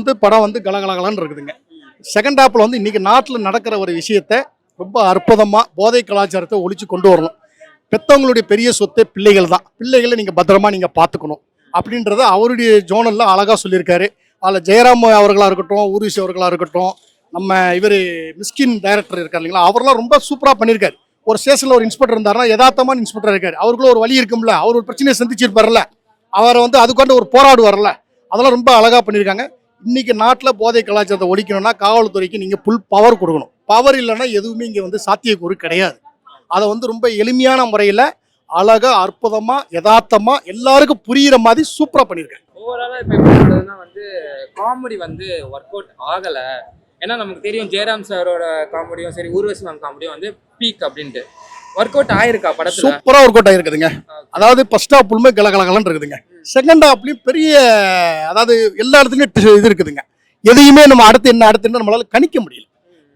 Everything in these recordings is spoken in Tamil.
வந்து படம் வந்து கலகலகலன்னு இருக்குதுங்க. செகண்ட் ஹாப்பில் வந்து இன்றைக்கி நாட்டில் நடக்கிற ஒரு விஷயத்தை ரொம்ப அற்புதமாக போதை கலாச்சாரத்தை ஒழிச்சு கொண்டு வரணும். பெற்றவங்களுடைய பெரிய சொத்து பிள்ளைகள் தான். பிள்ளைகளை நீங்கள் பத்திரமா நீங்கள் பார்த்துக்கணும் அப்படின்றத அவருடைய ஜோனலில் அழகாக சொல்லியிருக்காரு. அதில் ஜெயராம் அவர்களாக இருக்கட்டும், ஊர்வசி அவர்களாக இருக்கட்டும், நம்ம இவர் மிஸ்கின் டைரக்டர் இருக்கார் இல்லைங்களா, அவரெல்லாம் ரொம்ப சூப்பராக பண்ணியிருக்காரு. ஒரு ஸ்டேஷனில் ஒரு இன்ஸ்பெக்டர் இருந்தாருன்னா யதார்த்தமான இன்ஸ்பெக்டர் இருக்கார். அவருக்குள்ள ஒரு வழி இருக்கும்ல, அவர் ஒரு பிரச்சனையை சந்திச்சிருப்பார்ல, அவரை வந்து அதுக்காண்டு ஒரு போராடுவார்ல, அதெல்லாம் ரொம்ப அழகாக பண்ணியிருக்காங்க. இன்னைக்கு நாட்டில் போதை கலாச்சாரத்தை ஒழிக்கணும்னா காவல்துறைக்கு நீங்கள் ஃபுல் பவர் கொடுக்கணும். பவர் இல்லைன்னா எதுவுமே இங்கே வந்து சாத்தியக்கூறு கிடையாது. அதை வந்து ரொம்ப எளிமையான முறையில் அழகாக அற்புதமாக யதார்த்தமாக எல்லாருக்கும் புரிகிற மாதிரி சூப்பராக பண்ணியிருக்காங்க. ஓவராலாக இப்போ எப்படி சொல்றதுன்னா வந்து காமெடி வந்து ஒர்க் அவுட் ஆகலை. ஏன்னா நமக்கு தெரியும் ஜெயராம் சாரோட காமெடியும் சரி, ஊர்வசி மேம் காமெடியும் வந்து பீக் அப்படின்ட்டு ஒர்க் அவுட் ஆயிருக்கா படத்துல? சூப்பராக ஒர்க் அவுட் ஆகிருக்குதுங்க. அதாவது ஃபர்ஸ்ட் ஹாஃப்லுமே கலகலகலன்னு இருக்குதுங்க. செகண்ட் ஹாஃப்லையும் பெரிய, அதாவது எல்லா இடத்துலையும் இது இருக்குதுங்க. எதையுமே நம்ம அடுத்து என்ன நம்மளால கணிக்க முடியல.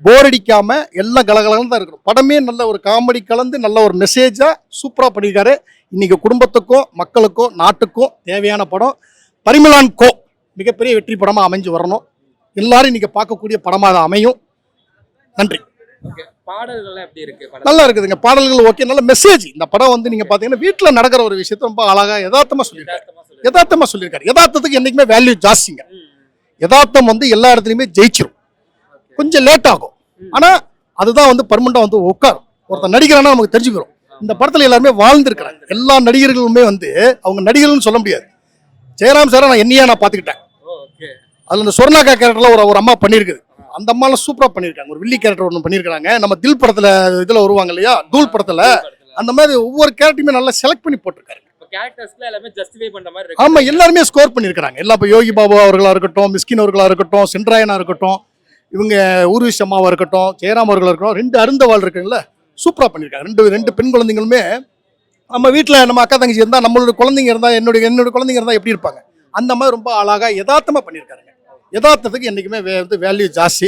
போர் அடிக்காம எல்லாம் கலகலன்னு தான் இருக்கணும். படமே நல்ல ஒரு காமெடி கலந்து நல்ல ஒரு மெசேஜாக சூப்பராக பண்ணியிருக்காரு. இன்னைக்கு குடும்பத்துக்கும் மக்களுக்கும் நாட்டுக்கும் தேவையான படம். பரிமளான் கோ மிகப்பெரிய வெற்றி படமாக அமைஞ்சு வரணும். எல்லாரும் இன்னைக்கு பார்க்கக்கூடிய படமாக அது அமையும். நன்றி. பாடல்கள் எப்படி இருக்கு? நல்லா இருக்குதுங்க. பாடல்கள் ஓகே, நல்ல மெசேஜ். இந்த படம் வந்து நீங்க பாத்தீங்கன்னா வீட்டில் நடக்கிற ஒரு விஷயத்த ரொம்ப அழகா யதார்த்தமா சொல்லியிருக்காரு. யதார்த்தத்துக்கு என்னைக்குமே வேல்யூ ஜாஸ்திங்க. யதார்த்தம் வந்து எல்லா இடத்துலையுமே ஜெயிச்சிரும். கொஞ்சம் லேட் ஆகும், ஆனா அதுதான் வந்து பர்மனண்டா வந்து உட்காரும். ஒருத்தர் நடிகரானா நமக்கு தெரிஞ்சு போயிடும். இந்த படத்துல எல்லாருமே வாழ்ந்துருக்கிறாங்க. எல்லா நடிகர்களுமே வந்து அவங்க நடிகர்கள்னு சொல்ல முடியாது. ஜெயராம் சாரை நான் என்னையா நான் பாத்துக்கிட்டேன். அதுல இந்த சொர்ணாக்கா கேரக்டர்ல ஒரு அம்மா பண்ணியிருக்குது. அந்த அம்மாலாம் சூப்பராக பண்ணியிருக்காங்க. ஒரு வில்லி கேரக்டர் ஒன்று பண்ணியிருக்காங்க. நம்ம தில் படத்தில் இதில் வருவாங்க இல்லையா, தூள் படத்தில், அந்த மாதிரி ஒவ்வொரு கேரக்டருமே நல்லா செலக்ட் பண்ணி போட்டிருக்காரு. ஆமாம், எல்லாருமே ஸ்கோர் பண்ணியிருக்காங்க. எல்லா இப்போ யோகி பாபு அவர்களாக இருக்கட்டும், மிஸ்கின் அவர்களாக இருக்கட்டும், சென்ட்ராயனா இருக்கட்டும், இவங்க ஊர்வசி அம்மாவாக இருக்கட்டும், ஜெயராம் அவர்களாக இருக்கட்டும், 2 அருந்தவாள் இருக்குங்களா, சூப்பராக பண்ணியிருக்காங்க. ரெண்டு பெண் குழந்தைங்களுமே நம்ம வீட்டில் நம்ம அக்கா தங்கச்சி இருந்தால், நம்மளோட குழந்தைங்க இருந்தால், என்னோட குழந்தைங்க இருந்தால் எப்படி இருப்பாங்க, அந்த மாதிரி ரொம்ப அழகாக யதார்த்தமாக பண்ணியிருக்காருங்க. யதார்த்தத்துக்கு என்றைக்குமே வந்து வேல்யூ ஜாஸ்தி.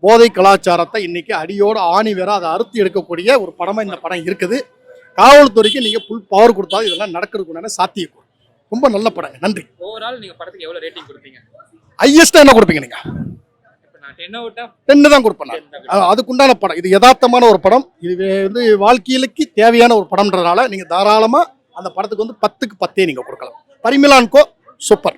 போதை கலாச்சாரத்தை இன்னைக்கு அடியோடு ஆணி வேற அதை அறுத்து எடுக்கக்கூடிய ஒரு படமாக இந்த படம் இருக்குது. காவல்துறைக்கு நீங்கள் ஃபுல் பவர் கொடுத்தா இதெல்லாம் நடக்கிறதுக்குண்டான சாத்தியக்கூறு. ரொம்ப நல்ல படங்க. நன்றி. ஓவரால் நீங்கள் படத்துக்கு எவ்வளோ ரேட்டிங் கொடுப்பீங்க? ஹையஸ்ட்டாக என்ன கொடுப்பீங்க நீங்கள்? 10 தான் கொடுப்பேன். அதுக்குண்டான படம் இது. யதார்த்தமான ஒரு படம். இது வந்து வாழ்க்கையிலுக்கு தேவையான ஒரு படம்ன்றதுனால நீங்கள் தாராளமாக அந்த படத்துக்கு வந்து 10க்கு 10 நீங்கள் கொடுக்கலாம். பரிமளான் கோ சூப்பர்.